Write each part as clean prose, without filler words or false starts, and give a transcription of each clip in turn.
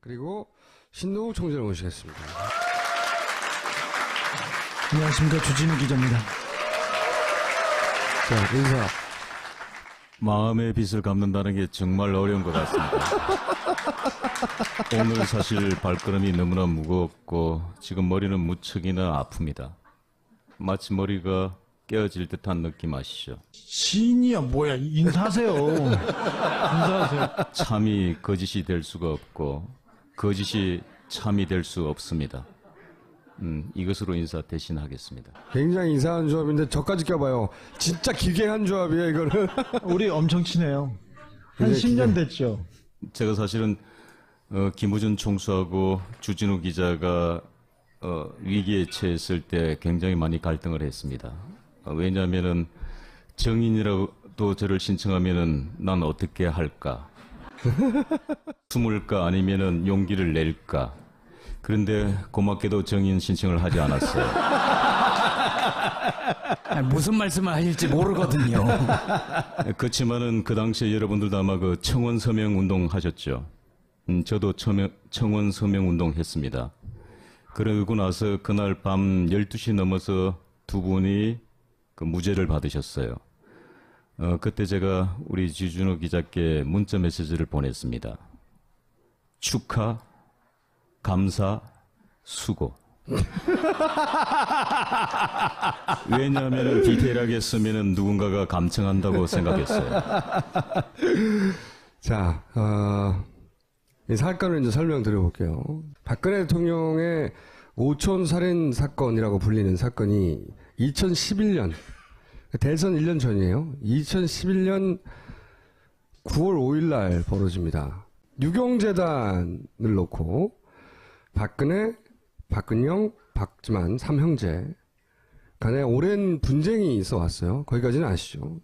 그리고 신동욱 총재를 모시겠습니다. 안녕하십니까. 주진우 기자입니다. 자, 인사. 마음의 빚을 갚는다는 게 정말 어려운 것 같습니다. 오늘 사실 발걸음이 너무나 무겁고 지금 머리는 무척이나 아픕니다. 마치 머리가 깨어질 듯한 느낌 아시죠? 시인이야 뭐야. 인사하세요. 인사하세요. 참이 거짓이 될 수가 없고 거짓이 참이 될 수 없습니다. 이것으로 인사 대신하겠습니다. 굉장히 이상한 조합인데 저까지 껴봐요. 진짜 기괴한 조합이에요, 이거는. 우리 엄청 친해요. 한 굉장히 10년 됐죠. 제가 사실은 김우준 총수하고 주진우 기자가 위기에 처했을 때 굉장히 많이 갈등을 했습니다. 왜냐하면은 정인이라도 저를 신청하면은 난 어떻게 할까? 숨을까 아니면은 용기를 낼까? 그런데 고맙게도 정인 신청을 하지 않았어요. 무슨 말씀을 하실지 모르거든요. 그렇지만은 그 당시에 여러분들도 아마 그 청원 서명 운동 하셨죠. 저도 청원 서명 운동 했습니다. 그러고 나서 그날 밤 12시 넘어서 두 분이 그 무죄를 받으셨어요. 그때 제가 우리 주진우 기자께 문자 메시지를 보냈습니다. 축하, 감사, 수고. 왜냐하면 디테일하게 쓰면은 누군가가 감청한다고 생각했어요. 자, 이 사건을 이제 설명드려볼게요. 박근혜 대통령의 오촌 살인 사건이라고 불리는 사건이 2011년, 대선 1년 전이에요. 2011년 9월 5일 날 벌어집니다. 유경재단을 놓고 박근혜, 박근영, 박지만 3형제 간에 오랜 분쟁이 있어 왔어요. 거기까지는 아시죠.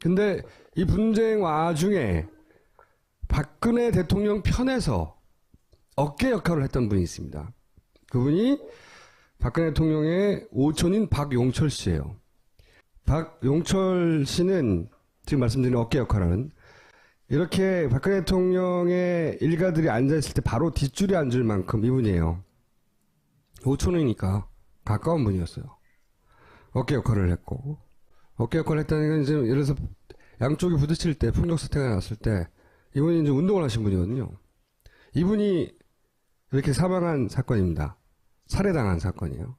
근데 이 분쟁 와중에 박근혜 대통령 편에서 어깨 역할을 했던 분이 있습니다. 그분이 박근혜 대통령의 오촌인 박용철 씨예요. 박용철 씨는 지금 말씀드린 어깨 역할을 하는, 이렇게 박근혜 대통령의 일가들이 앉아있을 때 바로 뒷줄에 앉을 만큼 이분이에요. 오촌이니까 가까운 분이었어요. 어깨 역할을 했고, 어깨 역할을 했다는 건 이제 예를 들어서 양쪽이 부딪힐 때, 폭력 사태가 났을 때 이분이 이제 운동을 하신 분이거든요. 이분이 이렇게 사망한 사건입니다. 살해당한 사건이에요.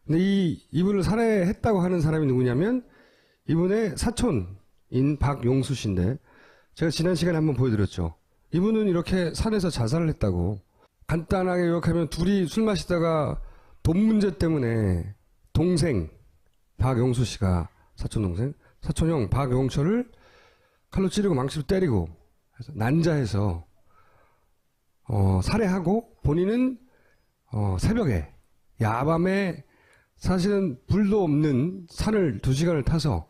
근데 이분을 살해했다고 하는 사람이 누구냐면 이분의 사촌인 박용수 씨인데, 제가 지난 시간에 한번 보여드렸죠. 이분은 이렇게 산에서 자살을 했다고. 간단하게 요약하면 둘이 술 마시다가 돈 문제 때문에 동생 박용수 씨가 사촌형 박용철을 칼로 찌르고 망치로 때리고 해서 난자해서 살해하고, 본인은 새벽에 야밤에 사실은 불도 없는 산을 2시간을 타서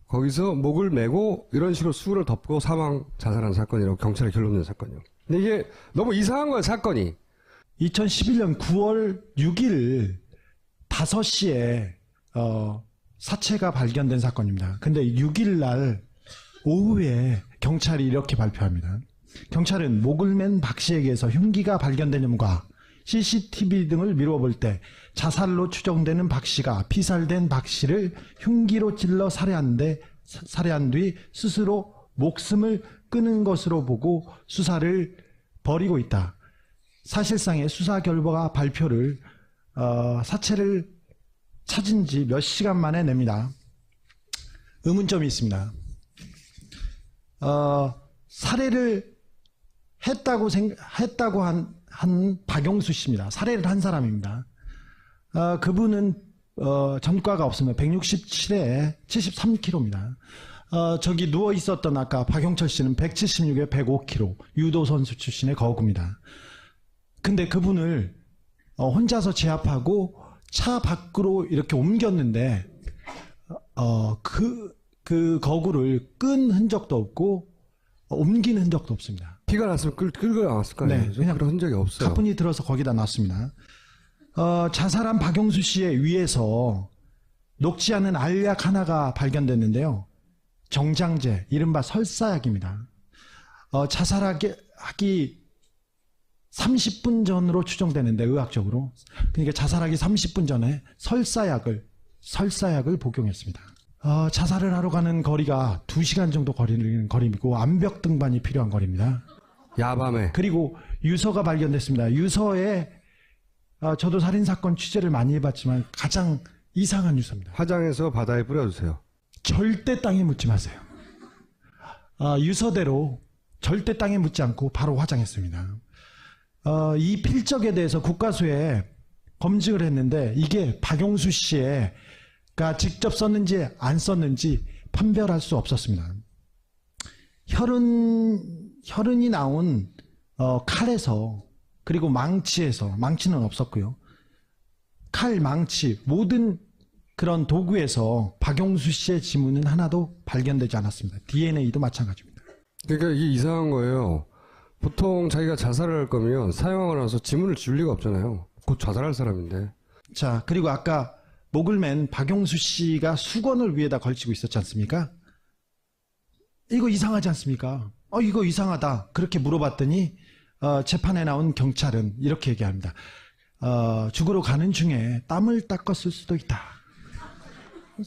거기서 목을 메고 이런 식으로 수를 덮고 자살한 사건이라고 경찰에 결론 낸 사건이에요. 근데 이게 너무 이상한 거예요, 사건이. 2011년 9월 6일 5시에 사체가 발견된 사건입니다. 근데 6일 날 오후에 경찰이 이렇게 발표합니다. 경찰은 목을 맨 박 씨에게서 흉기가 발견된 점과 CCTV 등을 미뤄볼 때 자살로 추정되는 박 씨가 피살된 박 씨를 흉기로 찔러 살해한 뒤 스스로 목숨을 끊은 것으로 보고 수사를 벌이고 있다. 사실상의 수사 결과 발표를 사체를 찾은 지 몇 시간 만에 냅니다. 의문점이 있습니다. 살해를 했다고 한 박용수 씨입니다. 살해를 한 사람입니다. 그분은 전과가 없습니다. 167에 73kg입니다. 저기 누워 있었던 아까 박용철 씨는 176에 105kg, 유도 선수 출신의 거구입니다. 근데 그분을 혼자서 제압하고 차 밖으로 이렇게 옮겼는데 그 거구를 끈 흔적도 없고 옮긴 흔적도 없습니다. 피가 났으면 끌고 나왔을 거 아니에요. 네, 그냥 그런 흔적이 없어요. 가뿐히 들어서 거기다 놨습니다. 자살한 박용수 씨의 위에서 녹지 않은 알약 하나가 발견됐는데요. 정장제, 이른바 설사약입니다. 자살하게 자살하기 30분 전으로 추정되는데, 의학적으로. 그러니까 자살하기 30분 전에 설사약을 복용했습니다. 자살을 하러 가는 거리가 2시간 정도 거리는 거리이고 암벽 등반이 필요한 거리입니다. 야밤에. 그리고 유서가 발견됐습니다. 유서에 저도 살인사건 취재를 많이 해봤지만 가장 이상한 유서입니다. 화장해서 바다에 뿌려주세요. 절대 땅에 묻지 마세요. 유서대로 절대 땅에 묻지 않고 바로 화장했습니다. 이 필적에 대해서 국과수에 검증을 했는데 이게 박용수 씨가 직접 썼는지 안 썼는지 판별할 수 없었습니다. 혈흔이 나온 칼에서, 그리고 망치에서, 망치는 없었고요. 칼, 망치, 모든 그런 도구에서 박용수 씨의 지문은 하나도 발견되지 않았습니다. DNA도 마찬가지입니다. 그러니까 이게 이상한 거예요. 보통 자기가 자살을 할 거면 사형하고 나서 지문을 지울 리가 없잖아요. 곧 자살할 사람인데. 자, 그리고 아까 목을 맨 박용수 씨가 수건을 위에다 걸치고 있었지 않습니까? 이거 이상하지 않습니까? 이거 이상하다. 그렇게 물어봤더니 재판에 나온 경찰은 이렇게 얘기합니다. 죽으러 가는 중에 땀을 닦았을 수도 있다.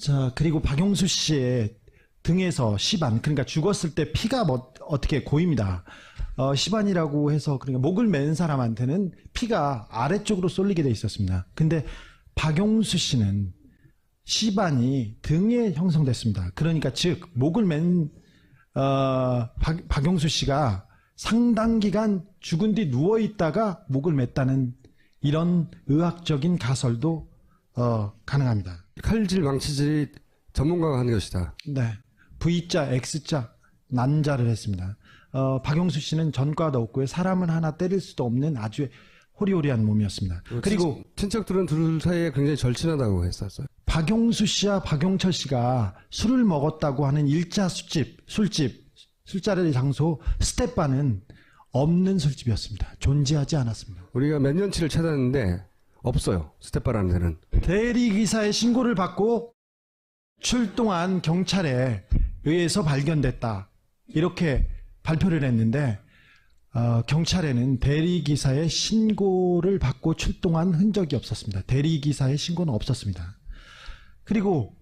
자, 그리고 박용수 씨의 등에서 시반, 그러니까 죽었을 때 피가 어떻게 고입니다. 시반이라고 해서, 그러니까 목을 맨 사람한테는 피가 아래쪽으로 쏠리게 돼 있었습니다. 근데 박용수 씨는 시반이 등에 형성됐습니다. 그러니까 즉 목을 맨 박용수 씨가 상당 기간 죽은 뒤 누워 있다가 목을 맸다는 이런 의학적인 가설도 가능합니다. 칼질, 망치질이 전문가가 하는 것이다. 네, V자, X자 난자를 했습니다. 박용수 씨는 전과도 없고요. 사람을 하나 때릴 수도 없는 아주 호리호리한 몸이었습니다. 그리고 친척들은 둘 사이에 굉장히 절친하다고 했었어요. 박용수 씨와 박용철 씨가 술을 먹었다고 하는 1차 술자리 장소 스텝바는 없는 술집이었습니다. 존재하지 않았습니다. 우리가 몇 년치를 찾았는데 없어요. 스텝바라는 데는. 대리기사의 신고를 받고 출동한 경찰에 의해서 발견됐다. 이렇게 발표를 했는데 경찰에는 대리기사의 신고를 받고 출동한 흔적이 없었습니다. 대리기사의 신고는 없었습니다. 그리고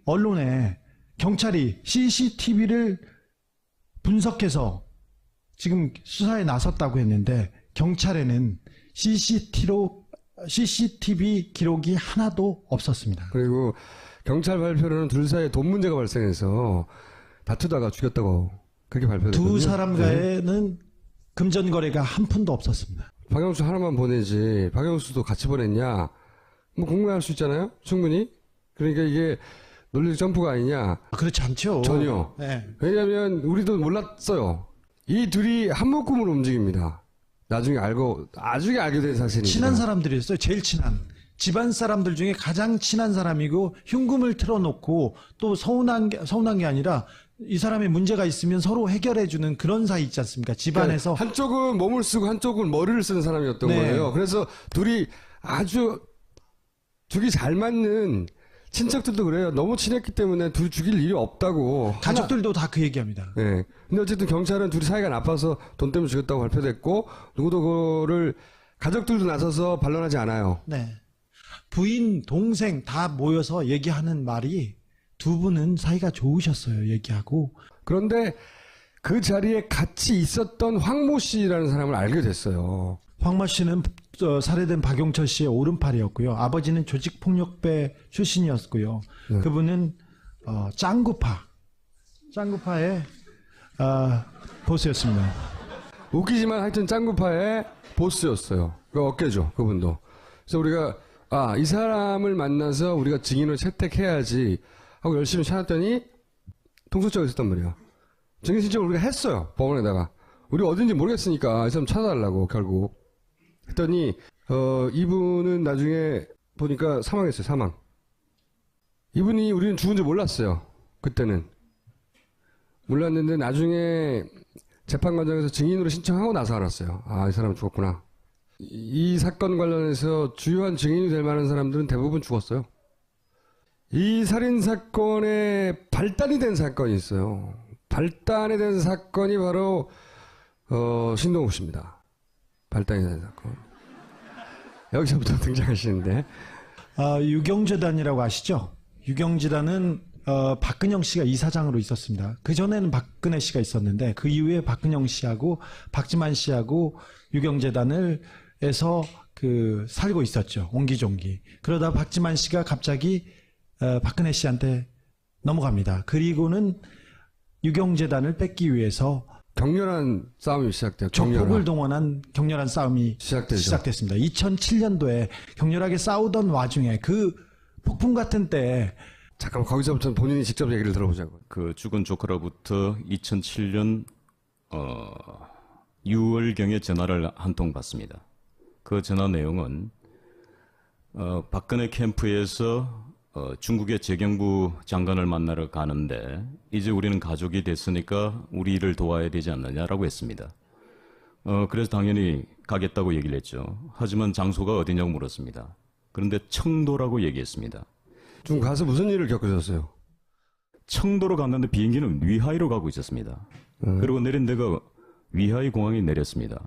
언론에 경찰이 CCTV를 분석해서 지금 수사에 나섰다고 했는데 경찰에는 CCTV 기록이 하나도 없었습니다. 그리고 경찰 발표로는 둘 사이에 돈 문제가 발생해서 다투다가 죽였다고 그렇게 발표됐거든요. 두 사람과에는 금전거래가 한 푼도 없었습니다. 박영수 하나만 보내지 박영수도 같이 보냈냐? 뭐 궁금해할 수 있잖아요. 충분히. 그러니까 이게 논리적 점프가 아니냐? 그렇지 않죠. 전혀. 네. 왜냐하면 우리도 몰랐어요. 이 둘이 한 묶음으로 움직입니다. 나중에 알게 된 사실입니다. 친한 사람들이었어요. 제일 친한. 집안 사람들 중에 가장 친한 사람이고 흉금을 틀어놓고 또 서운한 게 아니라 이 사람의 문제가 있으면 서로 해결해주는 그런 사이 있지 않습니까? 집안에서. 그러니까 한쪽은 몸을 쓰고 한쪽은 머리를 쓰는 사람이었던 네. 거예요. 그래서 둘이 죽이 잘 맞는 친척들도 그래요. 너무 친했기 때문에 둘 죽일 일이 없다고. 가족들도 다 그 얘기합니다. 네. 근데 어쨌든 경찰은 둘이 사이가 나빠서 돈 때문에 죽였다고 발표됐고 누구도 그거를 가족들도 나서서 반론하지 않아요. 네. 부인, 동생 다 모여서 얘기하는 말이 두 분은 사이가 좋으셨어요. 얘기하고. 그런데 그 자리에 같이 있었던 황모 씨라는 사람을 알게 됐어요. 황모 씨는 살해된 박용철 씨의 오른팔이었고요. 아버지는 조직폭력배 출신이었고요. 네. 그분은 짱구파의 보스였습니다. 웃기지만 하여튼 짱구파의 보스였어요. 그 어깨죠, 그분도. 그래서 우리가 이 사람을 만나서 우리가 증인을 채택해야지 하고 열심히 찾았더니 통수증이 있었단 말이야. 증인 신청을 우리가 했어요, 법원에다가. 우리 어딘지 모르겠으니까 이 사람 찾아달라고 결국 했더니 이분은 나중에 보니까 사망했어요. 사망. 이분이 우리는 죽은 줄 몰랐어요. 그때는 몰랐는데 나중에 재판 과정에서 증인으로 신청하고 나서 알았어요. 이 사람 죽었구나. 이 사건 관련해서 주요한 증인이 될 만한 사람들은 대부분 죽었어요. 이 살인사건의 발단이 된 사건이 있어요. 발단이 된 사건이 바로 신동욱 씨입니다. 발당이사의 사건. 여기서부터 등장하시는데. 유경재단이라고 아시죠? 유경재단은 박근영 씨가 이사장으로 있었습니다. 그 전에는 박근혜 씨가 있었는데 그 이후에 박근영 씨하고 박지만 씨하고 유경재단에서 살고 있었죠. 옹기종기. 그러다 박지만 씨가 갑자기 박근혜 씨한테 넘어갑니다. 그리고는 유경재단을 뺏기 위해서 격렬한 싸움이 시작돼요. 조폭을 동원한 격렬한 싸움이 시작되죠. 시작됐습니다. 2007년도에 격렬하게 싸우던 와중에 그 폭풍 같은 때에 잠깐만 거기서부터 본인이 직접 얘기를 들어보자고. 그 죽은 조카로부터 2007년 6월경에 전화를 한 통 받습니다. 그 전화 내용은 박근혜 캠프에서 중국의 재경부 장관을 만나러 가는데 이제 우리는 가족이 됐으니까 우리 일을 도와야 되지 않느냐라고 했습니다. 그래서 당연히 가겠다고 얘기를 했죠. 하지만 장소가 어디냐고 물었습니다. 그런데 청도라고 얘기했습니다. 중국 가서 무슨 일을 겪으셨어요? 청도로 갔는데 비행기는 위하이로 가고 있었습니다. 그리고 내린 데가 위하이 공항에 내렸습니다.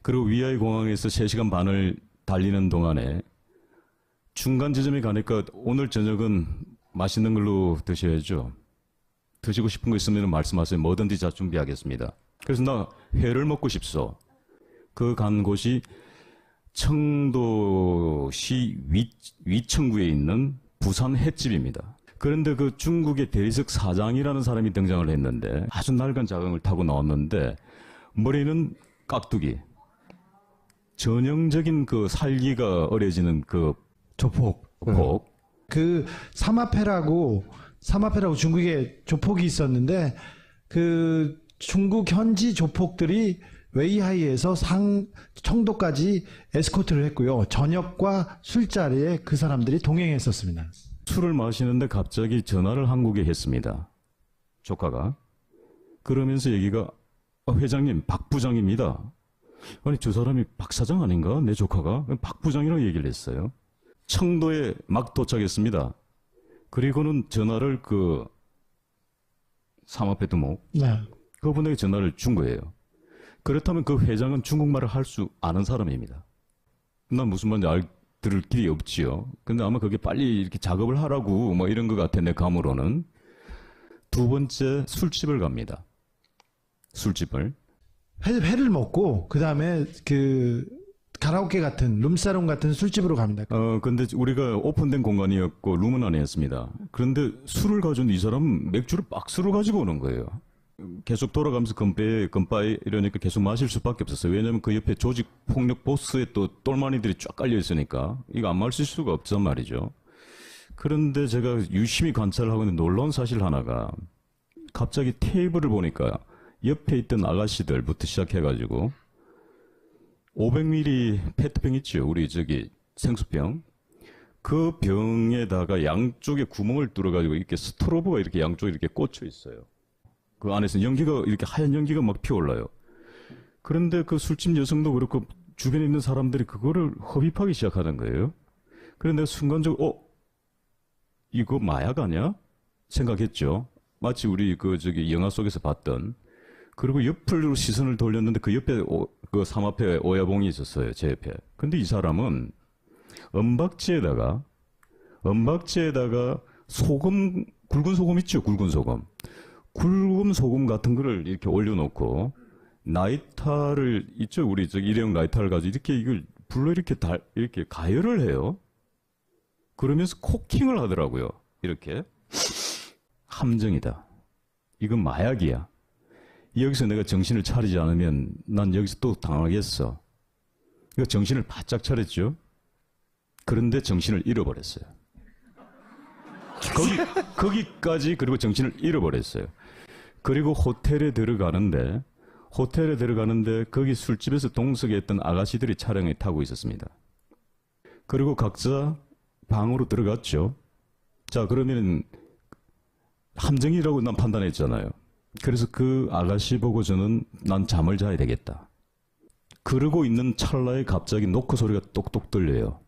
그리고 위하이 공항에서 3시간 반을 달리는 동안에 중간 지점에 가니까 오늘 저녁은 맛있는 걸로 드셔야죠. 드시고 싶은 거 있으면 말씀하세요. 뭐든지 다 준비하겠습니다. 그래서 나 회를 먹고 싶소. 그 간 곳이 청도시 위청구에 있는 부산 횟집입니다. 그런데 그 중국의 대리석 사장이라는 사람이 등장을 했는데 아주 낡은 자강을 타고 나왔는데 머리는 깍두기. 전형적인 그 살기가 어려지는 그 조폭. 그 사마페라고 중국에 조폭이 있었는데 그 중국 현지 조폭들이 웨이하이에서 청도까지 에스코트를 했고요. 저녁과 술자리에 그 사람들이 동행했었습니다. 술을 마시는데 갑자기 전화를 한국에 했습니다. 조카가. 그러면서 얘기가 회장님 박 부장입니다. 아니 저 사람이 박 사장 아닌가? 내 조카가? 박 부장이라고 얘기를 했어요. 청도에 막 도착했습니다. 그리고는 전화를 그 사마페 두목 네. 그분에게 전화를 준 거예요. 그렇다면 그 회장은 중국말을 할 수 아는 사람입니다. 난 무슨 말인지 들을 길이 없지요. 근데 아마 그게 빨리 이렇게 작업을 하라고 뭐 이런 것 같아 내 감으로는. 두 번째 술집을 갑니다. 술집을. 회를 먹고 그 다음에 그 가라오케 같은 룸사롱 같은 술집으로 갑니다. 근데 우리가 오픈된 공간이었고 룸은 안에였습니다. 그런데 술을 가져온 이 사람은 맥주를 박스로 가지고 오는 거예요. 계속 돌아가면서 건바에 이러니까 계속 마실 수밖에 없었어요. 왜냐하면 그 옆에 조직 폭력 보스의 또 똘마니들이 쫙 깔려 있으니까 이거 안 마실 수가 없단 말이죠. 그런데 제가 유심히 관찰을 하고 있는 놀라운 사실 하나가 갑자기 테이블을 보니까 옆에 있던 아가씨들부터 시작해가지고 500ml 페트병 있죠. 우리 저기 생수병. 그 병에다가 양쪽에 구멍을 뚫어가지고 이렇게 스트로브가 이렇게 양쪽에 이렇게 꽂혀 있어요. 그 안에서 연기가 이렇게 하얀 연기가 막 피어올라요. 그런데 그 술집 여성도 그렇고 주변에 있는 사람들이 그거를 흡입하기 시작하는 거예요. 그런데 순간적으로 이거 마약 아니야? 생각했죠. 마치 우리 그 저기 영화 속에서 봤던. 그리고 옆으로 시선을 돌렸는데 그 옆에 그 삼합에 오야봉이 있었어요. 제 옆에. 근데 이 사람은 은박지에다가 소금, 굵은 소금 있죠? 굵은 소금. 굵은 소금 같은 거를 이렇게 올려놓고 라이터를 있죠? 우리 저 일회용 라이터를 가지고 이렇게 이걸 불로 이렇게 이렇게 가열을 해요. 그러면서 코킹을 하더라고요. 이렇게. 함정이다. 이건 마약이야. 여기서 내가 정신을 차리지 않으면 난 여기서 또 당하겠어. 그러니까 정신을 바짝 차렸죠. 그런데 정신을 잃어버렸어요. 거기까지 그리고 정신을 잃어버렸어요. 그리고 호텔에 들어가는데 거기 술집에서 동석에 있던 아가씨들이 차량에 타고 있었습니다. 그리고 각자 방으로 들어갔죠. 자, 그러면 함정이라고 난 판단했잖아요. 그래서 그 아가씨 보고 저는 난 잠을 자야 되겠다. 그러고 있는 찰나에 갑자기 노크 소리가 똑똑 들려요.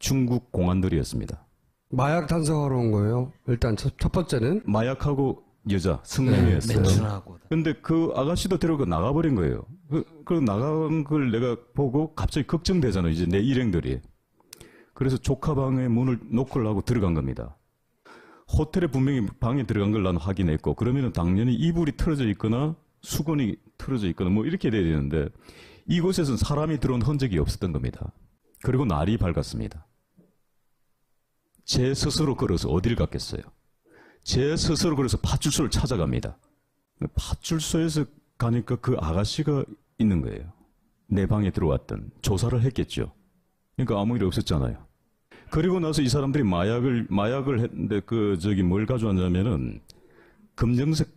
중국 공안들이었습니다. 마약 단속하러 온 거예요. 일단 첫 번째는 마약하고 여자 성매매였어요. 매춘하고. 근데 그 아가씨도 데리고 나가버린 거예요. 그 나간 걸 내가 보고 갑자기 걱정되잖아요. 이제 내 일행들이. 그래서 조카 방에 문을 노크를 하고 들어간 겁니다. 호텔에 분명히 방에 들어간 걸 난 확인했고, 그러면은 당연히 이불이 틀어져 있거나 수건이 틀어져 있거나 뭐 이렇게 돼야 되는데, 이곳에서는 사람이 들어온 흔적이 없었던 겁니다. 그리고 날이 밝았습니다. 제 스스로 걸어서 어딜 갔겠어요? 제 스스로 걸어서 파출소를 찾아갑니다. 파출소에서 가니까 그 아가씨가 있는 거예요. 내 방에 들어왔던. 조사를 했겠죠. 그러니까 아무 일 없었잖아요. 그리고 나서 이 사람들이 마약을 했는데 뭘 가져왔냐면은 검정색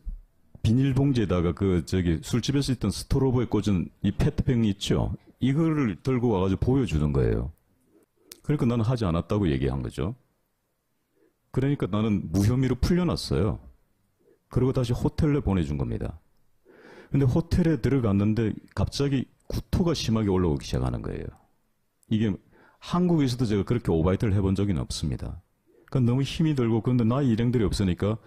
비닐봉지에다가 술집에서 있던 스트로브에 꽂은 이 페트병이 있죠. 이거를 들고 와가지고 보여주는 거예요. 그러니까 나는 하지 않았다고 얘기한 거죠. 그러니까 나는 무혐의로 풀려났어요. 그리고 다시 호텔로 보내준 겁니다. 근데 호텔에 들어갔는데 갑자기 구토가 심하게 올라오기 시작하는 거예요. 이게 한국에서도 제가 그렇게 오바이트를 해본 적은 없습니다. 그러니까 너무 힘이 들고, 그런데 나의 일행들이 없으니까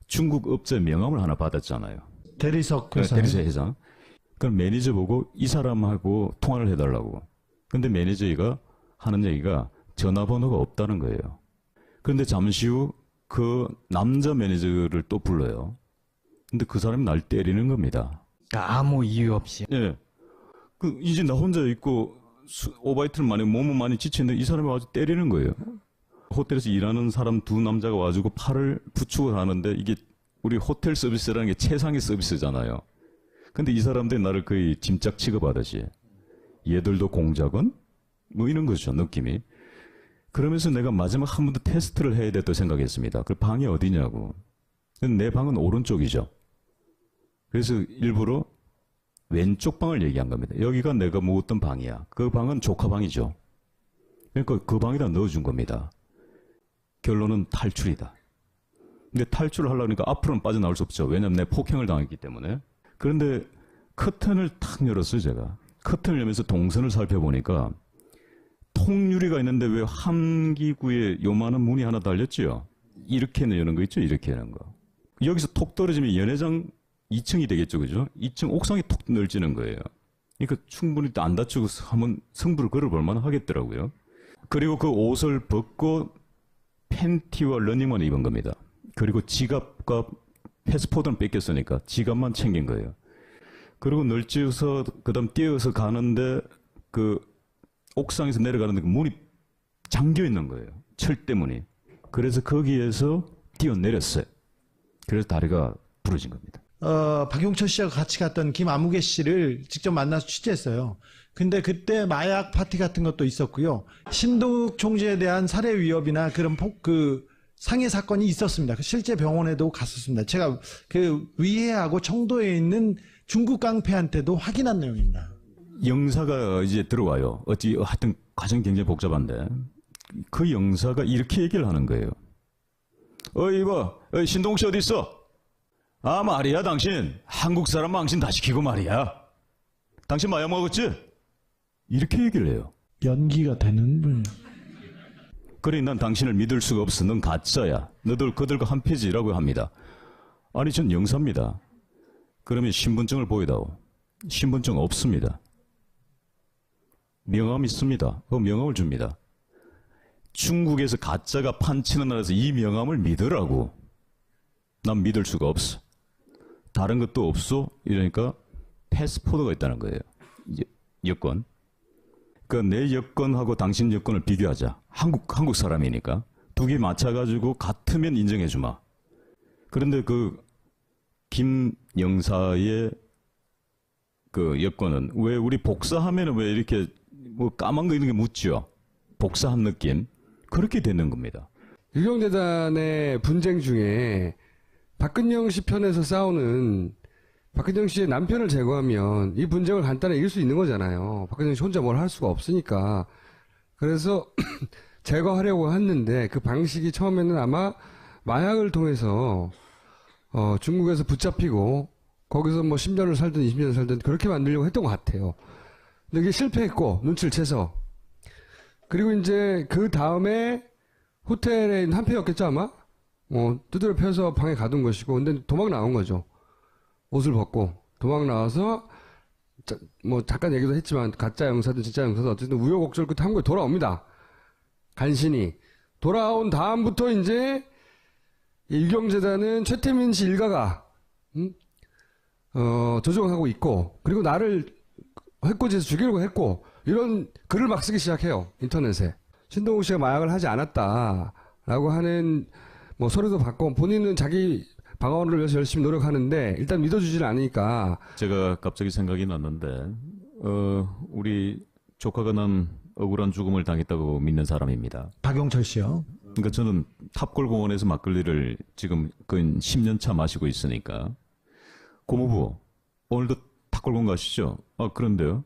중국 업체 명함을 하나 받았잖아요. 대리석 회사. 대리사 회장. 그럼 매니저 보고 이 사람하고 통화를 해달라고. 근데 매니저가 하는 얘기가 전화번호가 없다는 거예요. 그런데 잠시 후 그 남자 매니저를 또 불러요. 근데 그 사람이 날 때리는 겁니다. 아무 이유 없이. 예. 이제 나 혼자 있고 오바이트를 몸은 많이 지치는데 이 사람이 와서 때리는 거예요. 호텔에서 일하는 사람 두 남자가 와가지고 팔을 부축을 하는데, 이게 우리 호텔 서비스라는 게 최상의 서비스잖아요. 근데 이 사람들이 나를 거의 짐짝 취급하듯이, 얘들도 공작원? 뭐 이런 거죠, 느낌이. 그러면서 내가 마지막 한 번 더 테스트를 해야 됐다고 생각했습니다. 그 방이 어디냐고. 근데 내 방은 오른쪽이죠. 그래서 일부러 왼쪽 방을 얘기한 겁니다. 여기가 내가 묵었던 방이야. 그 방은 조카 방이죠. 그러니까 그 방에다 넣어준 겁니다. 결론은 탈출이다. 근데 탈출을 하려고 하니까 앞으로는 빠져나올 수 없죠. 왜냐면 내 폭행을 당했기 때문에. 그런데 커튼을 탁 열었어요, 제가. 커튼을 열면서 동선을 살펴보니까 통유리가 있는데 왜 함기구에 요만한 문이 하나 달렸죠? 이렇게 여는 거 있죠? 이렇게 여는 거. 여기서 톡 떨어지면 연회장 2층이 되겠죠, 그죠? 2층 옥상이 톡 넓지는 거예요. 그러니까 충분히 안 다치고 한번 승부를 걸어볼 만 하겠더라고요. 그리고 그 옷을 벗고 팬티와 러닝만 입은 겁니다. 그리고 지갑과 패스포드는 뺏겼으니까 지갑만 챙긴 거예요. 그리고 널찍어서 그다음 뛰어서 가는데 옥상에서 내려가는데 문이 잠겨 있는 거예요. 철대문이. 그래서 거기에서 뛰어내렸어요. 그래서 다리가 부러진 겁니다. 박용철 씨와 같이 갔던 김아무개 씨를 직접 만나서 취재했어요. 근데 그때 마약 파티 같은 것도 있었고요. 신동욱 총재에 대한 살해 위협이나 그런 상해 사건이 있었습니다. 실제 병원에도 갔었습니다. 제가 위해하고 청도에 있는 중국 깡패한테도 확인한 내용입니다. 영사가 이제 들어와요. 하여튼 과정이 굉장히 복잡한데, 그 영사가 이렇게 얘기를 하는 거예요. 이봐, 신동욱 씨 어디 있어? 아, 말이야, 당신 한국 사람 망신 다 시키고 말이야. 당신 마약 먹었지? 이렇게 얘기를 해요. 연기가 되는 분. 그러니 난 당신을 믿을 수가 없어. 넌 가짜야. 너들 그들과 한 패지라고 합니다. 아니, 전 영사입니다. 그러면 신분증을 보여다오. 신분증 없습니다. 명함 있습니다. 그 명함을 줍니다. 중국에서 가짜가 판치는 나라에서 이 명함을 믿으라고. 난 믿을 수가 없어. 다른 것도 없어? 이러니까 패스포드가 있다는 거예요. 여권. 내 여권하고 당신 여권을 비교하자. 한국 사람이니까. 두 개 맞춰가지고 같으면 인정해주마. 그런데 김 영사의 여권은 왜 우리 복사하면은 왜 이렇게 까만 거 있는 게 묻죠? 복사한 느낌. 그렇게 되는 겁니다. 유경재단의 분쟁 중에 박근영 씨 편에서 싸우는 박근영 씨의 남편을 제거하면 이 분쟁을 간단히 이길 수 있는 거잖아요. 박근영 씨 혼자 뭘 할 수가 없으니까. 그래서 제거하려고 했는데 그 방식이 처음에는 아마 마약을 통해서 중국에서 붙잡히고 거기서 10년을 살든 20년을 살든 그렇게 만들려고 했던 것 같아요. 근데 이게 실패했고 눈치를 채서. 그리고 이제 그 다음에 호텔에 있는 한패였겠죠 아마? 두드려 펴서 방에 가둔 것이고, 근데 도망 나온 거죠. 옷을 벗고 도망 나와서 잠깐 얘기도 했지만 가짜 영사든 진짜 영사든 어쨌든 우여곡절 끝에 한국에 돌아옵니다. 간신히 돌아온 다음부터 이제 유경재단은 최태민 씨 일가가 조종하고 있고, 그리고 나를 해코지해서 죽이려고 했고, 이런 글을 막 쓰기 시작해요. 인터넷에. 신동욱 씨가 마약을 하지 않았다라고 하는 서류도 받고, 본인은 자기 방어를 위해서 열심히 노력하는데 일단 믿어주지는 않으니까. 제가 갑자기 생각이 났는데 우리 조카가 난 억울한 죽음을 당했다고 믿는 사람입니다. 박용철 씨요. 그러니까 저는 탑골공원에서 막걸리를 지금 거의 10년 차 마시고 있으니까, 고모부 오늘도 탑골공원 가시죠? 그런데요,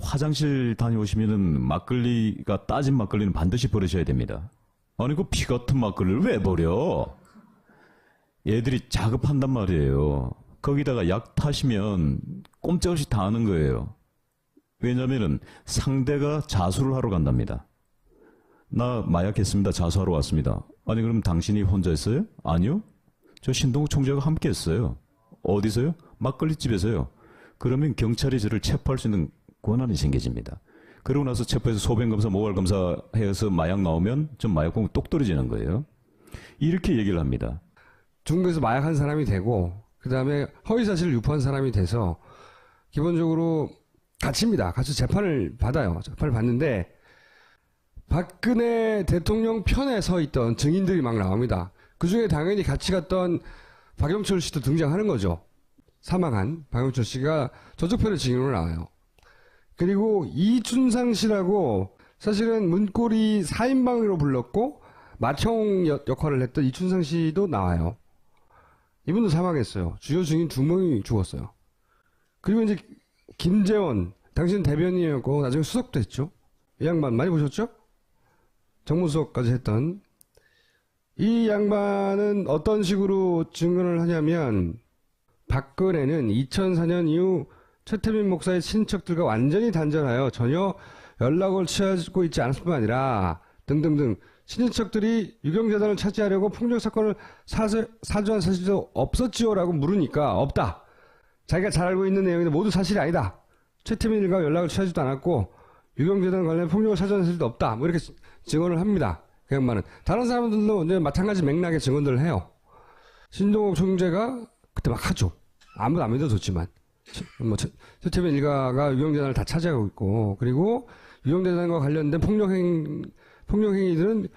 화장실 다녀오시면은 막걸리가 따진 막걸리는 반드시 버리셔야 됩니다. 아니 그 피 같은 막걸리를 왜 버려? 얘들이 자급한단 말이에요. 거기다가 약 타시면 꼼짝없이 다 하는 거예요. 왜냐면은 상대가 자수를 하러 간답니다. 나 마약했습니다. 자수하러 왔습니다. 아니 그럼 당신이 혼자 했어요? 아니요. 저 신동욱 총재가 함께 했어요. 어디서요? 막걸리집에서요. 그러면 경찰이 저를 체포할 수 있는 권한이 생겨집니다. 그러고 나서 체포해서 소변검사, 모발검사 해서 마약 나오면 전 마약 보면 똑 떨어지는 거예요. 이렇게 얘기를 합니다. 중국에서 마약한 사람이 되고, 그 다음에 허위사실을 유포한 사람이 돼서 기본적으로 갇힙니다. 같이 재판을 받아요. 재판을 받는데 박근혜 대통령 편에 서 있던 증인들이 막 나옵니다. 그중에 당연히 같이 갔던 박영철 씨도 등장하는 거죠. 사망한 박영철 씨가 저쪽편의 증인으로 나와요. 그리고 이춘상 씨라고, 사실은 문고리 4인방으로 불렀고 맏형 역할을 했던 이춘상 씨도 나와요. 이분도 사망했어요. 주요 증인 2명이 죽었어요. 그리고 이제 김재원, 당신 대변인이었고 나중에 수석도 했죠. 이 양반 많이 보셨죠? 정무수석까지 했던 이 양반은 어떤 식으로 증언을 하냐면, 박근혜는 2004년 이후 최태민 목사의 친척들과 완전히 단절하여 전혀 연락을 취하고 있지 않을 뿐만 아니라 등등등, 친인척들이 유경재단을 차지하려고 폭력사건을 사주한 사실도 없었지요라고 물으니까 없다. 자기가 잘 알고 있는 내용인데 모두 사실이 아니다. 최태민 일가와 연락을 취하지도 않았고 유경재단 관련 폭력을 사주한 사실도 없다. 이렇게 증언을 합니다. 그 양반은. 다른 사람들도 이제 마찬가지 맥락의 증언들을 해요. 신동욱 총재가 그때 막 하죠. 아무도 안 믿어줬지만. 최태민 일가가 유경재단을 다 차지하고 있고, 그리고 유경재단과 관련된 폭력행위들은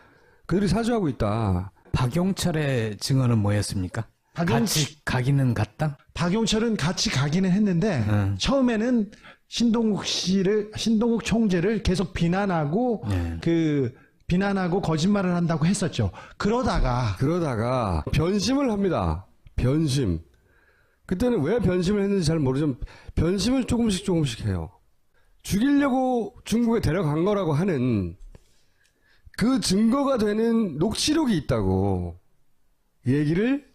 그들이 사주하고 있다. 박용철의 증언은 뭐였습니까? 같이 가기는 갔다? 박용철은 같이 가기는 했는데 처음에는 신동욱 총재를 계속 비난하고 비난하고 거짓말을 한다고 했었죠. 그러다가 변심을 합니다. 변심. 그때는 왜 변심을 했는지 잘 모르지만 변심을 조금씩 해요. 죽이려고 중국에 데려간 거라고 하는 그 증거가 되는 녹취록이 있다고 얘기를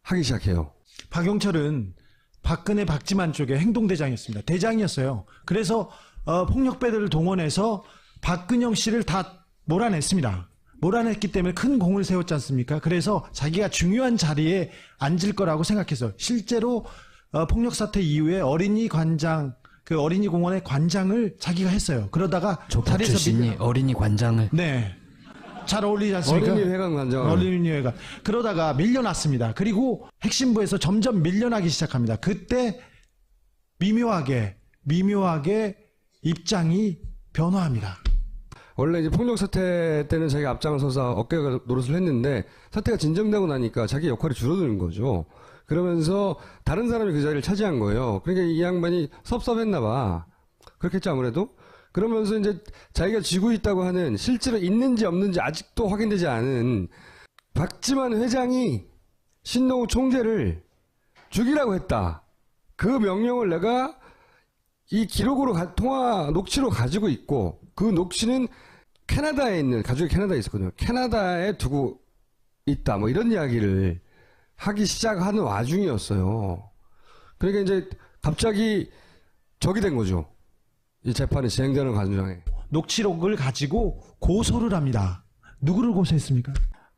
하기 시작해요. 박용철은 박근혜 박지만 쪽의 행동대장이었습니다. 대장이었어요. 그래서 폭력배들을 동원해서 박근영 씨를 다 몰아냈습니다. 몰아냈기 때문에 큰 공을 세웠지 않습니까? 그래서 자기가 중요한 자리에 앉을 거라고 생각해서 실제로 폭력 사태 이후에 어린이 공원의 관장을 자기가 했어요. 그러다가 조폭 출신이 어린이 관장을. 네. 잘 어울리지 않습니까? 어린이회관 관장. 어린이회관. 그러다가 밀려났습니다. 그리고 핵심부에서 점점 밀려나기 시작합니다. 그때 미묘하게 입장이 변화합니다. 원래 이제 폭력 사태 때는 자기가 앞장을 서서 어깨 노릇을 했는데 사태가 진정되고 나니까 자기 역할이 줄어드는 거죠. 그러면서 다른 사람이 그 자리를 차지한 거예요. 그러니까 이 양반이 섭섭했나 봐. 그렇겠죠, 아무래도. 그러면서 이제 자기가 쥐고 있다고 하는, 실제로 있는지 없는지 아직도 확인되지 않은 박지만 회장이 신동욱 총재를 죽이라고 했다. 그 명령을 내가 이 기록으로 통화 녹취로 가지고 있고, 그 녹취는 캐나다에 있는, 가족이 캐나다에 있었거든요. 캐나다에 두고 있다. 이런 이야기를 하기 시작하는 와중이었어요. 그러니까 이제 갑자기 적이 된 거죠. 이 재판이 진행되는 과정에. 녹취록을 가지고 고소를 합니다. 누구를 고소했습니까?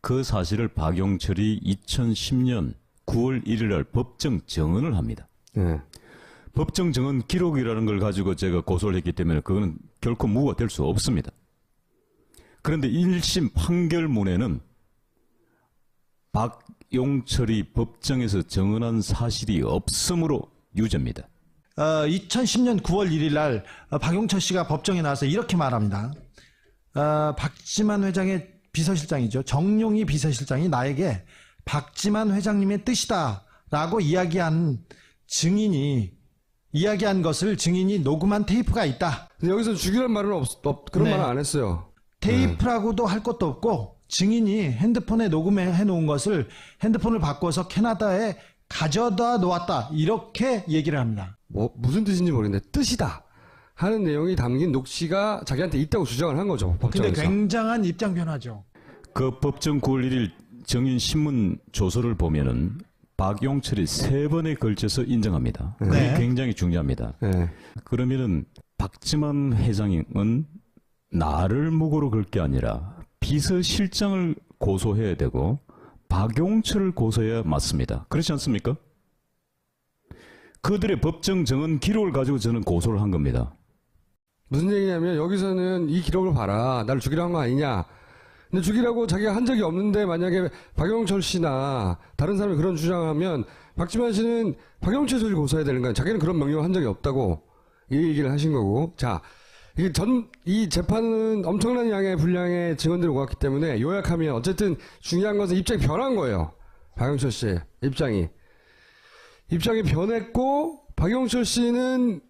그 사실을 박용철이 2010년 9월 1일 날 법정 증언을 합니다. 네. 법정 증언 기록이라는 걸 가지고 제가 고소를 했기 때문에 그거는 결코 무효가 될 수 없습니다. 그런데 1심 판결문에는 박용철이 법정에서 증언한 사실이 없으므로 유죄입니다. 2010년 9월 1일 날 박용철 씨가 법정에 나와서 이렇게 말합니다. 박지만 회장의 비서실장이죠. 정용희 비서실장이 나에게 박지만 회장님의 뜻이다라고 이야기한 것을 증인이 녹음한 테이프가 있다. 근데 여기서 죽이란 말은 그런 네. 말은 안 했어요. 테이프라고도 할 것도 없고 증인이 핸드폰에 녹음해 놓은 것을 핸드폰을 바꿔서 캐나다에 가져다 놓았다. 이렇게 얘기를 합니다. 무슨 뜻인지 모르겠는데 뜻이다 하는 내용이 담긴 녹취가 자기한테 있다고 주장을 한 거죠. 근데 법정에서. 굉장한 입장 변화죠. 그 법정 9월 1일 정인 신문 조서를 보면은 박용철이 3번에 걸쳐서 인정합니다. 그게 네. 굉장히 중요합니다. 네. 그러면은 박지만 회장은 나를 무고로 걸 게 아니라 비서실장을 고소해야 되고 박용철을 고소해야 맞습니다. 그렇지 않습니까? 그들의 법정 증언 기록을 가지고 저는 고소를 한 겁니다. 무슨 얘기냐면 여기서는 이 기록을 봐라. 나를 죽이라고 한 거 아니냐. 근데 죽이라고 자기가 한 적이 없는데 만약에 박용철 씨나 다른 사람이 그런 주장을 하면 박지만 씨는 박용철 씨를 고소해야 되는 거야. 자기는 그런 명령을 한 적이 없다고 이 얘기를 하신 거고. 자, 이 재판은 엄청난 양의 분량의 증언들이 오갔기 때문에 요약하면 어쨌든 중요한 것은 입장이 변한 거예요. 박용철 씨의 입장이 변했고, 박용철 씨는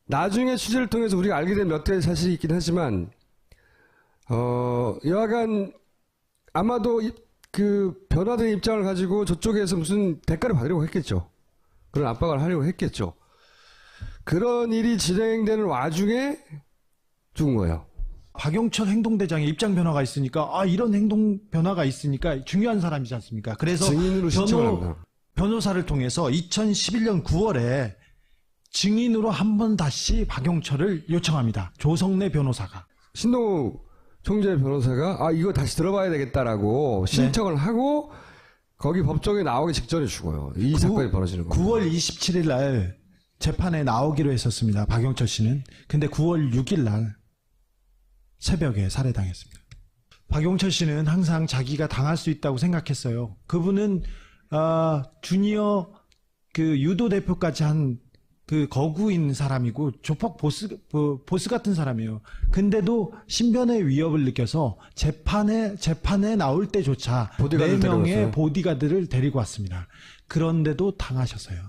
나중에 취재를 통해서 우리가 알게 된 몇 가지 사실이 있긴 하지만, 여하간 아마도 그 변화된 입장을 가지고 저쪽에서 무슨 대가를 받으려고 했겠죠. 그런 압박을 하려고 했겠죠. 그런 일이 진행되는 와중에 죽은 거예요. 박용철 행동대장의 입장 변화가 있으니까 이런 행동 변화가 있으니까 중요한 사람이지 않습니까? 그래서 증인으로 신청을 합니다. 변호사를 통해서 2011년 9월에 증인으로 한 번 다시 박용철을 요청합니다. 조성래 변호사가. 신동욱 총재 변호사가 이거 다시 들어봐야 되겠다라고 신청을 하고 거기 법정에 나오기 직전에 죽어요. 이 사건이 벌어지는 거예요. 9월 27일 날 재판에 나오기로 했었습니다. 박용철 씨는. 근데 9월 6일 날 새벽에 살해당했습니다. 박용철 씨는 항상 자기가 당할 수 있다고 생각했어요. 그분은 주니어 그 유도 대표까지 한 그 거구인 사람이고 조폭 보스 같은 사람이에요. 근데도 신변의 위협을 느껴서 재판에 나올 때조차 보디가드를 4명의 데려왔어요. 보디가드를 데리고 왔습니다. 그런데도 당하셨어요.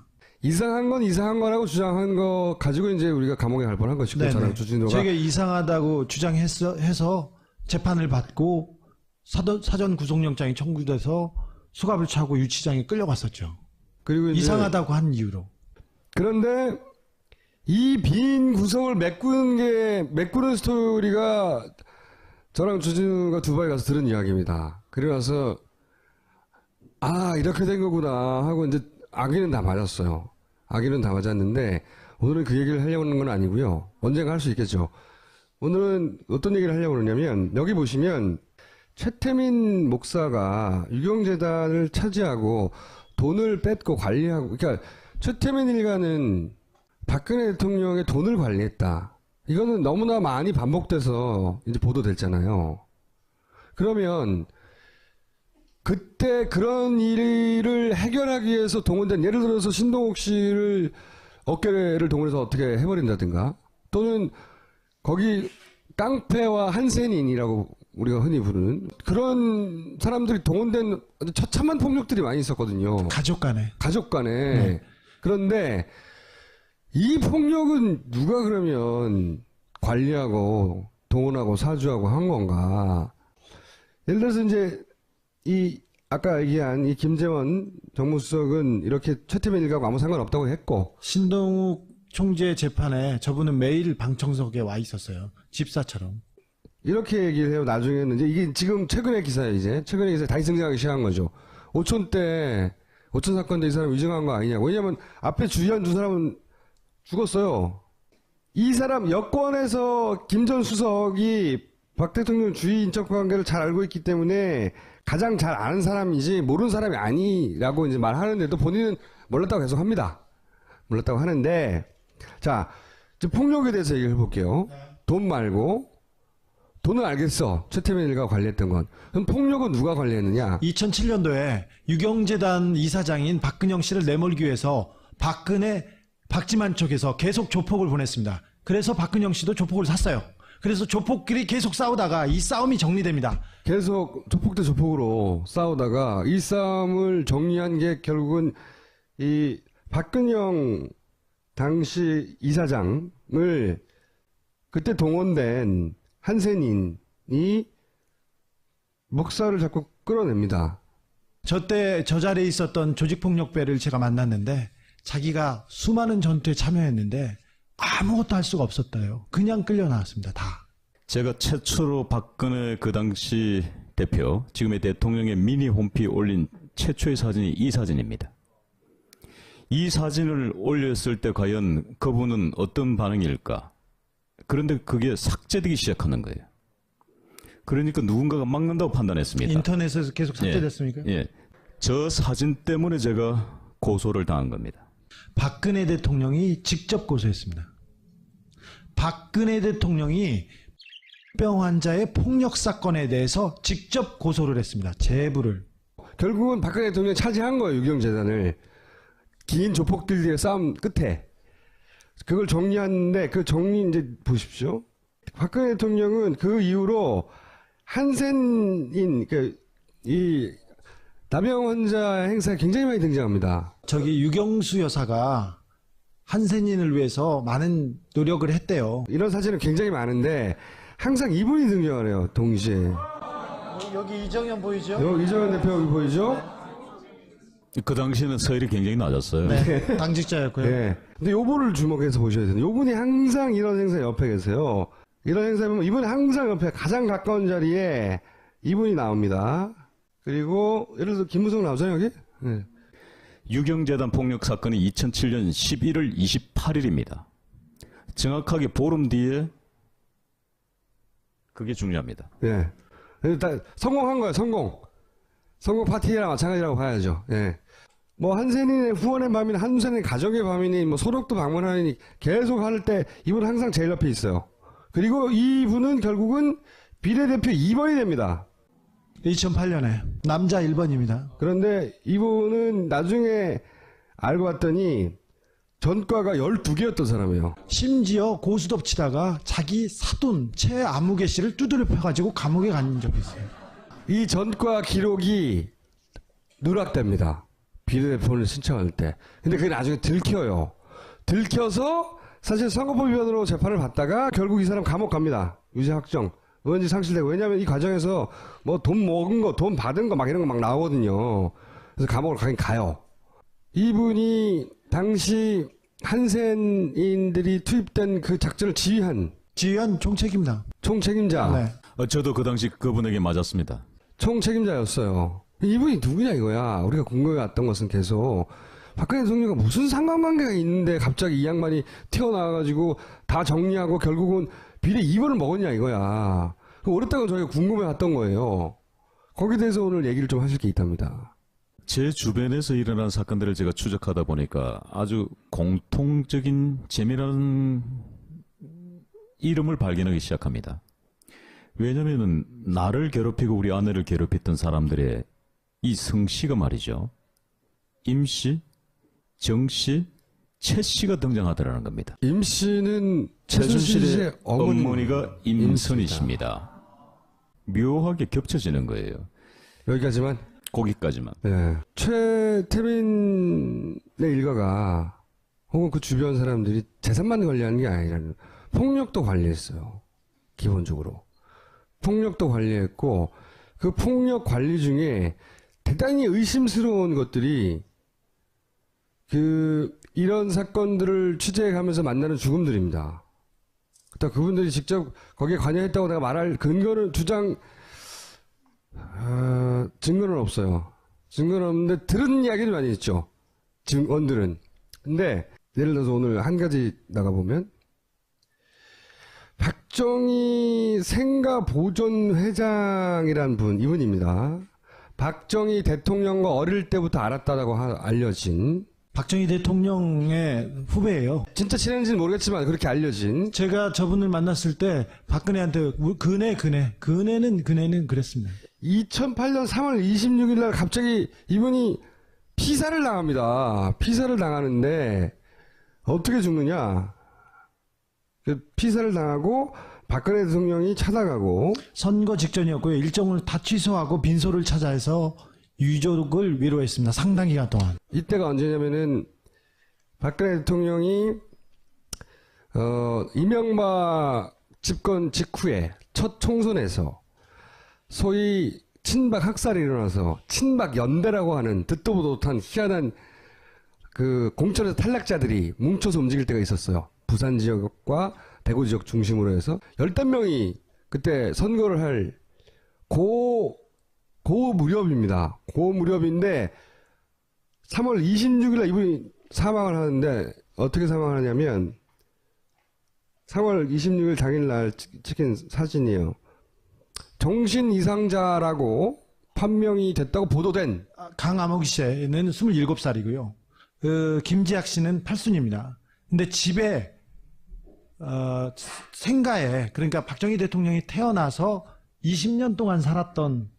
이상한 건 이상한 거라고 주장한 거 가지고 이제 우리가 감옥에 갈 뻔한 것이고 저랑 주진우가 저게 이상하다고 주장해서 재판을 받고 사전 구속영장이 청구돼서 수갑을 차고 유치장에 끌려갔었죠. 그리고 이제 이상하다고 한 이유로. 그런데 이 빈 구석을 메꾸는 스토리가 저랑 주진우가 두바이 가서 들은 이야기입니다. 그리고 나서 이렇게 된 거구나 하고 이제 아기는 다 맞았어요. 아기는 다 맞았는데 오늘은 그 얘기를 하려고 하는 건 아니고요. 언젠가 할 수 있겠죠. 오늘은 어떤 얘기를 하려고 그러냐면 여기 보시면 최태민 목사가 유경재단을 차지하고 돈을 뺏고 관리하고 그러니까 최태민 일가는 박근혜 대통령의 돈을 관리했다. 이거는 너무나 많이 반복돼서 이제 보도됐잖아요. 그러면 그때 그런 일을 해결하기 위해서 동원된 예를 들어서 신동욱 씨를 어깨를 동원해서 어떻게 해버린다든가 또는 거기 깡패와 한센인이라고 우리가 흔히 부르는 그런 사람들이 동원된 아주 처참한 폭력들이 많이 있었거든요. 가족 간에. 네. 그런데 이 폭력은 누가 그러면 관리하고 동원하고 사주하고 한 건가? 예를 들어서 이제 아까 얘기한 이 김재원 정무수석은 이렇게 최태민 일가하고 아무 상관없다고 했고 신동욱 총재 재판에 저분은 매일 방청석에 와 있었어요. 집사처럼. 이렇게 얘기를 해요. 나중에는 이게 지금 최근의 기사예요. 최근의 기사에 다시 등장하기 시작한 거죠. 오촌 사건 때 이 사람 위증한 거 아니냐고. 왜냐면 앞에 주의한 두 사람은 죽었어요. 이 사람 여권에서 김 전 수석이 박 대통령 주위 인적 관계를 잘 알고 있기 때문에 가장 잘 아는 사람이지 모르는 사람이 아니라고 이제 말하는데도 본인은 몰랐다고 계속 합니다. 몰랐다고 하는데, 자, 이제 폭력에 대해서 얘기를 해볼게요. 돈 말고, 돈은 알겠어. 최태민 일가 관리했던 건. 그럼 폭력은 누가 관리했느냐? 2007년도에 유경재단 이사장인 박근영 씨를 내몰기 위해서 박지만 쪽에서 계속 조폭을 보냈습니다. 그래서 박근영 씨도 조폭을 샀어요. 그래서 조폭끼리 계속 싸우다가 이 싸움이 정리됩니다. 계속 조폭 대 조폭으로 싸우다가 이 싸움을 정리한 게 결국은 이 박근영 당시 이사장을 그때 동원된 한센인이 목사를 자꾸 끌어냅니다. 저때 저 자리에 있었던 조직폭력배를 제가 만났는데 자기가 수많은 전투에 참여했는데 아무것도 할 수가 없었다요. 그냥 끌려 나왔습니다. 다. 제가 최초로 박근혜 그 당시 대표, 지금의 대통령의 미니 홈피 올린 최초의 사진이 이 사진입니다. 이 사진을 올렸을 때 과연 그분은 어떤 반응일까? 그런데 그게 삭제되기 시작하는 거예요. 그러니까 누군가가 막는다고 판단했습니다. 인터넷에서 계속 삭제됐습니까? 예. 저 사진 때문에 제가 고소를 당한 겁니다. 박근혜 대통령이 직접 고소했습니다. 박근혜 대통령이 병 환자의 폭력 사건에 대해서 직접 고소를 했습니다. 제보를. 결국은 박근혜 대통령이 차지한 거예요. 유경재단을. 긴 조폭들의 싸움 끝에. 그걸 정리하는데 그 정리 이제 보십시오. 박근혜 대통령은 그 이후로 한센인 이 나병 환자 행사에 굉장히 많이 등장합니다. 저기 유경수 여사가 한센인을 위해서 많은 노력을 했대요. 이런 사진은 굉장히 많은데 항상 이분이 등장하네요. 동시에. 여기 이정현 보이죠? 이정현 대표 여기 보이죠? 그 당시에는 서열이 굉장히 낮았어요. 네, 당직자였고요. 네. 근데 요분을 주목해서 보셔야 돼요. 요분이 항상 이런 행사 옆에 계세요. 이런 행사 보면 이분이 항상 옆에 가장 가까운 자리에 이분이 나옵니다. 그리고 예를 들어서 김무성 나오잖아요 여기? 네. 유경재단 폭력 사건이 2007년 11월 28일입니다. 정확하게 보름 뒤에 그게 중요합니다. 예. 일단 성공한 거예요. 성공 파티랑 마찬가지라고 봐야죠. 예. 뭐 한센인의 후원의 밤이나 한센인의 가족의 밤이니 뭐 소록도 방문하니 계속 할 때 이분 항상 제일 옆에 있어요. 그리고 이분은 결국은 비례대표 2번이 됩니다. 2008년에 남자 1번입니다. 그런데 이분은 나중에 알고 봤더니 전과가 12개였던 사람이에요. 심지어 고스톱 치다가 자기 사돈 최아무개 씨를 두드려 펴가지고 감옥에 간 적이 있어요. 이 전과 기록이 누락됩니다. 비례대표를 신청할 때. 근데 그게 나중에 들켜요. 들켜서 사실 선거법 위반으로 재판을 받다가 결국 이 사람 감옥 갑니다. 유죄 확정. 의원직 상실되고. 왜냐하면 이 과정에서 뭐 돈 먹은 거, 돈 받은 거 막 이런 거 막 나오거든요. 그래서 감옥을 가긴 가요. 이분이 당시 한센인들이 투입된 그 작전을 지휘한 총책입니다. 총책임자. 네. 저도 그 당시 그분에게 맞았습니다. 총책임자였어요. 이분이 누구냐 이거야. 우리가 궁금해왔던 것은 계속 박근혜 대통령과 무슨 상관관계가 있는데 갑자기 이 양반이 튀어나와가지고 다 정리하고 결국은 비례 2번을 먹었냐 이거야. 오랫동안 저희가 궁금해왔던 거예요. 거기에 대해서 오늘 얘기를 좀 하실 게 있답니다. 제 주변에서 일어난 사건들을 제가 추적하다 보니까 아주 공통적인 재미나는 이름을 발견하기 시작합니다. 왜냐면은 나를 괴롭히고 우리 아내를 괴롭혔던 사람들의 이 성씨가 말이죠. 임씨, 정씨, 최씨가 등장하더라는 겁니다. 임씨는 최순실의 어머니가 임선희씨입니다. 묘하게 겹쳐지는 거예요. 여기까지만. 거기까지만. 네. 최태민의 일가가 혹은 그 주변 사람들이 재산만 관리하는 게 아니라 폭력도 관리했어요. 기본적으로. 폭력도 관리했고 그 폭력 관리 중에 대단히 의심스러운 것들이 이런 사건들을 취재해가면서 만나는 죽음들입니다. 그러니까 그분들이 직접 거기에 관여했다고 내가 말할 근거는 증거는 없어요. 증거는 없는데 들은 이야기를 많이 있죠. 증언들은. 근데 예를 들어서 오늘 한 가지 나가보면 박정희 생가보존회장이란 이분입니다. 박정희 대통령과 어릴 때부터 알았다라고 알려진, 박정희 대통령의 후배예요. 진짜 친한지는 모르겠지만 그렇게 알려진, 제가 저분을 만났을 때 박근혜한테 그네는 그랬습니다. 2008년 3월 26일 날 갑자기 이분이 피살을 당합니다. 피살을 당하는데 어떻게 죽느냐? 피살을 당하고 박근혜 대통령이 찾아가고, 선거 직전이었고요. 일정을 다 취소하고 빈소를 찾아서 유족을 위로했습니다. 상당 기간 동안. 이때가 언제냐면은 박근혜 대통령이 이명박 집권 직후에 첫 총선에서 소위 친박 학살이 일어나서 친박 연대라고 하는 듣도 보도 못한 희한한 그 공천에서 탈락자들이 뭉쳐서 움직일 때가 있었어요. 부산 지역과 대구 지역 중심으로 해서 15명이 그때 선거를 할 고 무렵입니다. 고 무렵인데 3월 26일날 이분이 사망을 하는데, 어떻게 사망을 하냐면 3월 26일 당일날 찍힌 사진이에요. 정신 이상자라고 판명이 됐다고 보도된 강암옥 씨는 27살이고요. 김지학 씨는 8순입니다. 근데 집에 생가에, 그러니까 박정희 대통령이 태어나서 20년 동안 살았던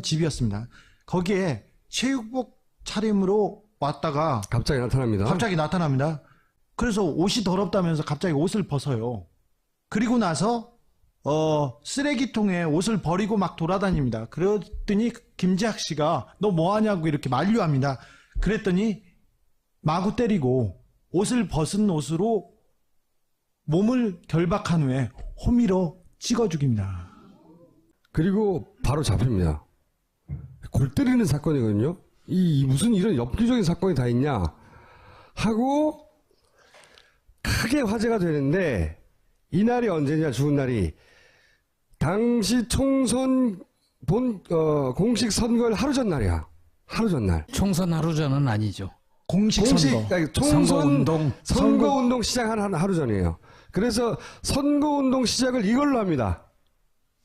집이었습니다. 거기에 체육복 차림으로 왔다가 갑자기 나타납니다. 그래서 옷이 더럽다면서 갑자기 옷을 벗어요. 그리고 나서 쓰레기통에 옷을 버리고 막 돌아다닙니다. 그랬더니 김지학 씨가 너 뭐하냐고 이렇게 만류합니다. 그랬더니 마구 때리고 옷을 벗은 옷으로 몸을 결박한 후에 호미로 찍어 죽입니다. 그리고 바로 잡힙니다. 골 때리는 사건이거든요. 무슨 이런 엽기적인 사건이 다 있냐 하고 크게 화제가 되는데, 이날이 언제냐, 죽은 날이 당시 총선 공식 선거일 하루 전날이야. 하루 전날. 총선 하루 전은 아니죠. 공식 선거. 아니, 총선 선거운동. 선거운동 시작한 하루 전이에요. 그래서 선거운동 시작을 이걸로 합니다.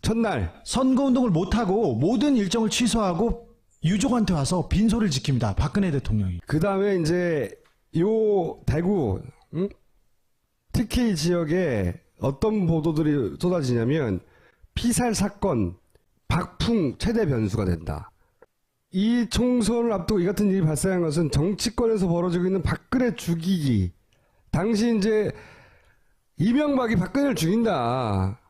첫날. 선거운동을 못하고 모든 일정을 취소하고 유족한테 와서 빈소를 지킵니다. 박근혜 대통령이. 그 다음에 이제 요 대구 TK 지역에 어떤 보도들이 쏟아지냐면, 피살 사건 박풍 최대 변수가 된다. 이 총선을 앞두고 이 같은 일이 발생한 것은 정치권에서 벌어지고 있는 박근혜 죽이기. 당시 이제 이명박이 박근혜를 죽인다.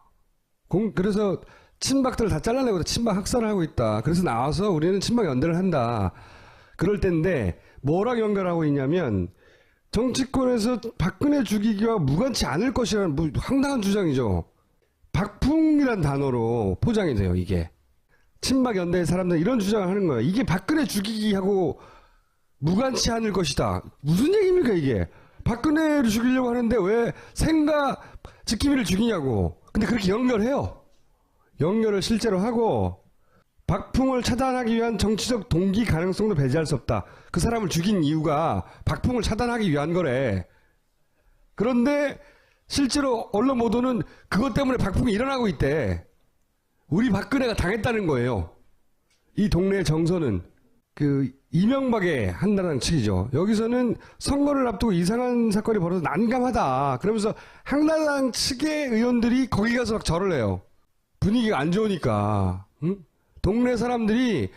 그래서 친박들을 다 잘라내고 친박 학살을 하고 있다. 그래서 나와서 우리는 친박 연대를 한다. 그럴 때인데 뭐랑 연결하고 있냐면, 정치권에서 박근혜 죽이기와 무관치 않을 것이라는 황당한 주장이죠. 박풍이란 단어로 포장이 돼요, 이게. 친박 연대의 사람들 이런 주장을 하는 거예요. 이게 박근혜 죽이기하고 무관치 않을 것이다. 무슨 얘기입니까, 이게? 박근혜를 죽이려고 하는데 왜 생가 지킴이를 죽이냐고. 근데 그렇게 연결해요. 연결을 실제로 하고, 박풍을 차단하기 위한 정치적 동기 가능성도 배제할 수 없다. 그 사람을 죽인 이유가 박풍을 차단하기 위한 거래. 그런데 실제로 언론 보도는 그것 때문에 박풍이 일어나고 있대. 우리 박근혜가 당했다는 거예요. 이 동네 정서는 그 이명박의 한나라당 측이죠. 여기서는 선거를 앞두고 이상한 사건이 벌어서 난감하다. 그러면서 한나라당 측의 의원들이 거기 가서 막 절을 해요. 분위기가 안 좋으니까. 응? 동네 사람들이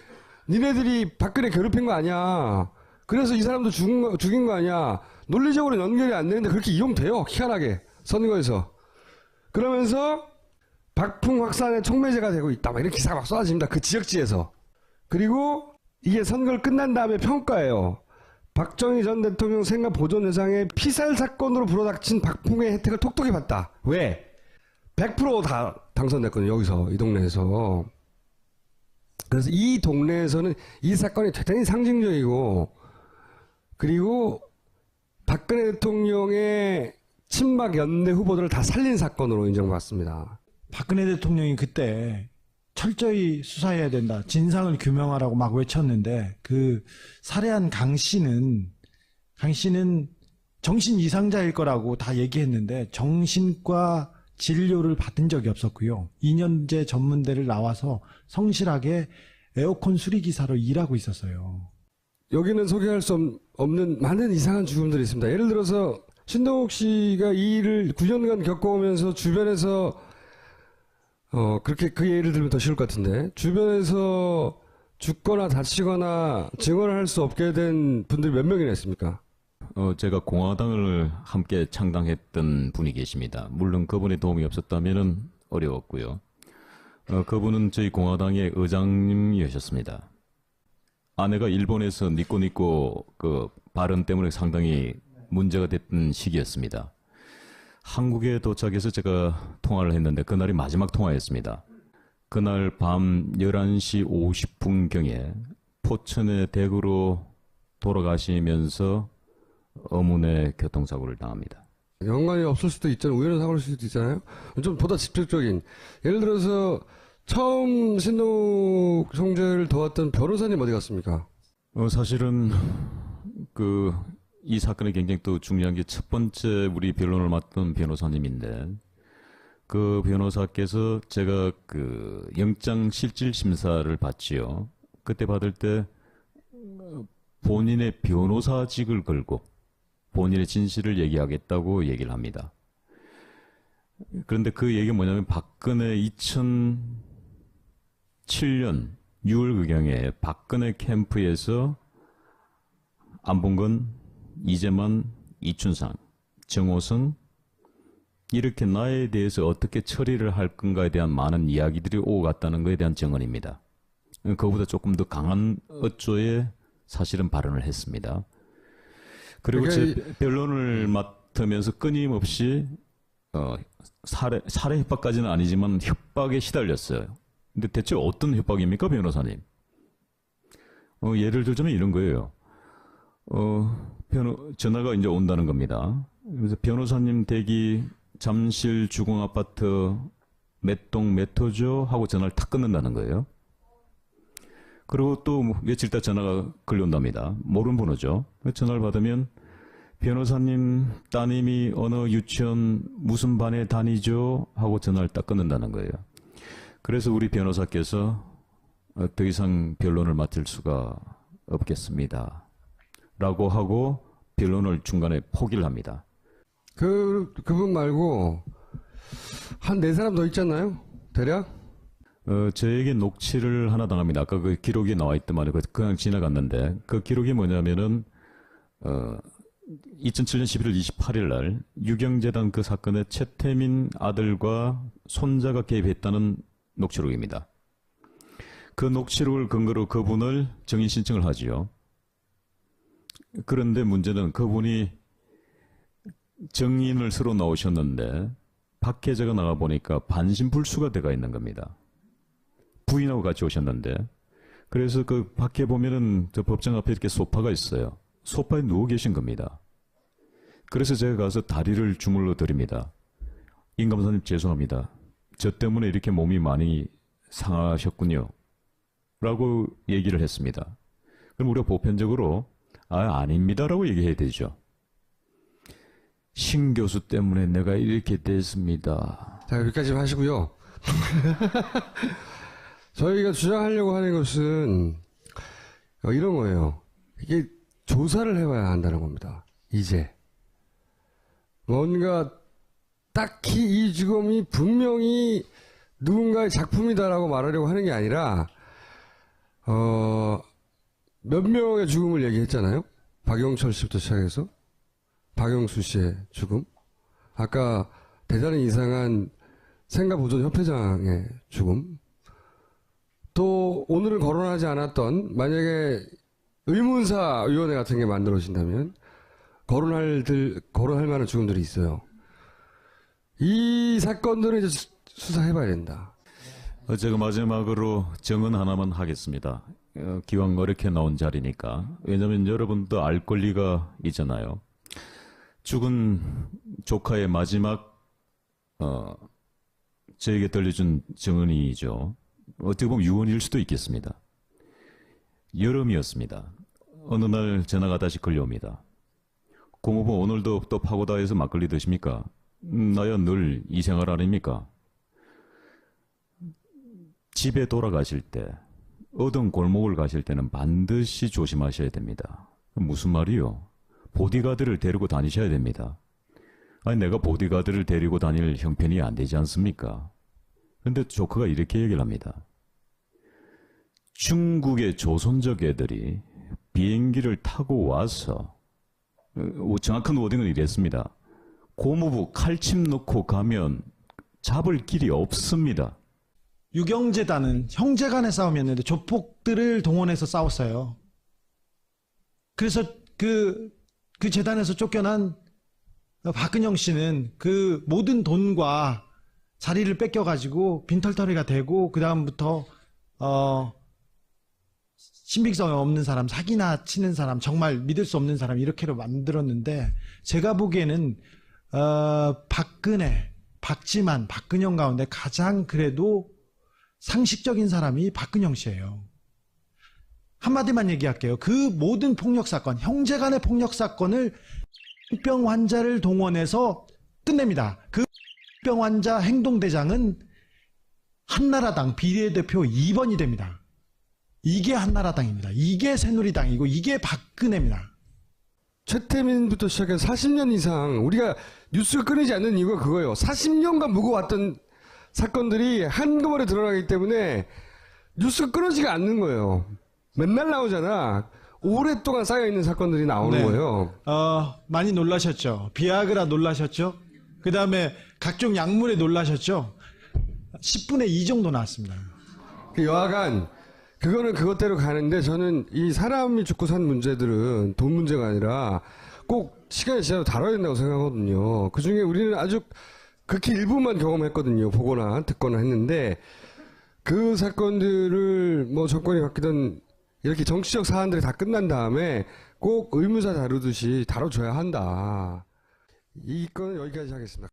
니네들이 박근혜 괴롭힌 거 아니야. 그래서 이 사람도 죽인 거 아니야. 논리적으로 연결이 안 되는데 그렇게 이용돼요. 희한하게. 선거에서. 그러면서 박풍 확산의 촉매제가 되고 있다. 막 이런 기사가 막 쏟아집니다. 그 지역지에서. 그리고 이게 선거를 끝난 다음에 평가예요. 박정희 전 대통령 생가 보존회장의 피살 사건으로 불어닥친 박풍의 혜택을 톡톡히 봤다. 왜? 100% 다 당선됐거든요. 여기서. 이 동네에서. 그래서 이 동네에서는 이 사건이 대단히 상징적이고, 그리고 박근혜 대통령의 친박 연대 후보들을 다 살린 사건으로 인정받습니다. 박근혜 대통령이 그때 철저히 수사해야 된다. 진상을 규명하라고 막 외쳤는데, 그 살해한 강 씨는 정신 이상자일 거라고 다 얘기했는데 정신과 진료를 받은 적이 없었고요. 2년제 전문대를 나와서 성실하게 에어컨 수리기사로 일하고 있었어요. 여기는 소개할 수 없는 많은 이상한 죽음들이 있습니다. 예를 들어서 신동욱 씨가 이 일을 9년간 겪어오면서 주변에서 그렇게 그 예를 들면 더 쉬울 것 같은데 주변에서 죽거나 다치거나 증언을 할 수 없게 된 분들이 몇 명이나 있습니까? 제가 공화당을 함께 창당했던 분이 계십니다. 물론 그분의 도움이 없었다면 어려웠고요. 그분은 저희 공화당의 의장님이셨습니다. 아내가 일본에서 니꼬니꼬 그 발언 때문에 상당히 문제가 됐던 시기였습니다. 한국에 도착해서 제가 통화를 했는데 그날이 마지막 통화였습니다. 그날 밤 11시 50분경에 포천의 대구로 돌아가시면서 어문의 교통사고를 당합니다. 연관이 없을 수도 있잖아요. 우연한 사고일 수도 있잖아요. 좀 보다 직접적인. 예를 들어서 처음 신동욱 형제를 도왔던 변호사님 어디 갔습니까? 사실은 이 사건에 굉장히 또 중요한 게 첫 번째 우리 변론을 맡던 변호사님인데 그 변호사께서 제가 그 영장 실질 심사를 받지요. 그때 받을 때 본인의 변호사직을 걸고 본인의 진실을 얘기하겠다고 얘기를 합니다. 그런데 그 얘기가 뭐냐면 박근혜 2007년 6월경에 박근혜 캠프에서 안봉근, 이재만, 이춘상, 정호성 이렇게 나에 대해서 어떻게 처리를 할 건가에 대한 많은 이야기들이 오고 갔다는 것에 대한 증언입니다. 그보다 조금 더 강한 어조의 사실은 발언을 했습니다. 그리고 제 변론을 맡으면서 끊임없이 살해 협박까지는 아니지만 협박에 시달렸어요. 근데 대체 어떤 협박입니까, 변호사님? 예를 들자면 이런 거예요. 전화가 이제 온다는 겁니다. 그래서 변호사님 댁이 잠실 주공아파트 몇 동 몇 호죠? 하고 전화를 탁 끊는다는 거예요. 그리고 또 며칠 있다 전화가 걸려온답니다. 모르는 번호죠. 전화를 받으면 변호사님 따님이 어느 유치원 무슨 반에 다니죠? 하고 전화를 딱 끊는다는 거예요. 그래서 우리 변호사께서 더 이상 변론을 맡을 수가 없겠습니다. 라고 하고 변론을 중간에 포기를 합니다. 그분 말고 한 4사람 더 있잖아요? 대략? 저에게 녹취를 하나 당합니다. 아까 그 기록이 나와 있던 말이 그냥 지나갔는데 그 기록이 뭐냐면은 2007년 11월 28일 날 유경재단 그 사건에 최태민 아들과 손자가 개입했다는 녹취록입니다. 그 녹취록을 근거로 그분을 정인 신청을 하지요. 그런데 문제는 그분이 정인을 서로 나오셨는데 밖에 제가 나가보니까 반신불수가 돼가 있는 겁니다. 부인하고 같이 오셨는데 그래서 그 밖에 보면은 저 법정 앞에 이렇게 소파가 있어요. 소파에 누워 계신 겁니다. 그래서 제가 가서 다리를 주물러 드립니다. 임 검사님 죄송합니다. 저 때문에 이렇게 몸이 많이 상하셨군요. 라고 얘기를 했습니다. 그럼 우리가 보편적으로 아닙니다라고 얘기해야 되죠. 신 교수 때문에 내가 이렇게 됐습니다. 자, 여기까지 하시고요. 저희가 주장하려고 하는 것은 이런 거예요. 이게 조사를 해봐야 한다는 겁니다. 이제 뭔가 딱히 이 죽음이 분명히 누군가의 작품이다라고 말하려고 하는 게 아니라 몇 명의 죽음을 얘기했잖아요. 박영철 씨부터 시작해서 박영수 씨의 죽음, 아까 대단히 이상한 생가보존협회장의 죽음, 또 오늘은 거론하지 않았던 만약에 의문사위원회 같은 게 만들어진다면 거론할 만한 죽음들이 있어요. 이 사건들은 이제 수사해봐야 된다. 제가 마지막으로 정언 하나만 하겠습니다. 기왕 어렵게 나온 자리니까. 왜냐하면 여러분도 알 권리가 있잖아요. 죽은 조카의 마지막 저에게 들려준 정언이죠. 어떻게 보면 유언일 수도 있겠습니다. 여름이었습니다. 어느 날 전화가 다시 걸려옵니다. 고모부 오늘도 또 파고다에서 막걸리 드십니까? 나야 늘 이 생활 아닙니까? 집에 돌아가실 때, 어떤 골목을 가실 때는 반드시 조심하셔야 됩니다. 무슨 말이요? 보디가드를 데리고 다니셔야 됩니다. 아니, 내가 보디가드를 데리고 다닐 형편이 안 되지 않습니까? 근데 조커가 이렇게 얘기를 합니다. 중국의 조선족 애들이 비행기를 타고 와서, 정확한 워딩은 이랬습니다. 고무부 칼침 넣고 가면 잡을 길이 없습니다. 유경재단은 형제간의 싸움이었는데 조폭들을 동원해서 싸웠어요. 그래서 그 재단에서 쫓겨난 박근영 씨는 그 모든 돈과 자리를 뺏겨가지고 빈털터리가 되고 그 다음부터 신빙성이 없는 사람, 사기나 치는 사람, 정말 믿을 수 없는 사람 이렇게로 만들었는데 제가 보기에는 박근혜, 박지만, 박근영 가운데 가장 그래도 상식적인 사람이 박근영 씨예요. 한마디만 얘기할게요. 그 모든 폭력 사건, 형제간의 폭력 사건을 병 환자를 동원해서 끝냅니다. 그 병 환자 행동대장은 한나라당 비례대표 2번이 됩니다. 이게 한나라당입니다. 이게 새누리당이고 이게 박근혜입니다. 최태민부터 시작해서 40년 이상 우리가 뉴스가 끊이지 않는 이유가 그거예요. 40년간 묵어왔던 사건들이 한꺼번에 드러나기 때문에 뉴스가 끊어지가 않는 거예요. 맨날 나오잖아. 오랫동안 쌓여있는 사건들이 나오는 네. 거예요. 많이 놀라셨죠? 비아그라 놀라셨죠? 그 다음에 각종 약물에 놀라셨죠? 10분의 2 정도 나왔습니다. 그 여하간 그거는 그것대로 가는데 저는 이 사람이 죽고 산 문제들은 돈 문제가 아니라 꼭 시간이 지나도 다뤄야 된다고 생각하거든요. 그중에 우리는 아주 극히 일부만 경험했거든요. 보거나 듣거나 했는데 그 사건들을 뭐 정권이 바뀌던 이렇게 정치적 사안들이 다 끝난 다음에 꼭 의무사 다루듯이 다뤄줘야 한다. 이 건은 여기까지 하겠습니다.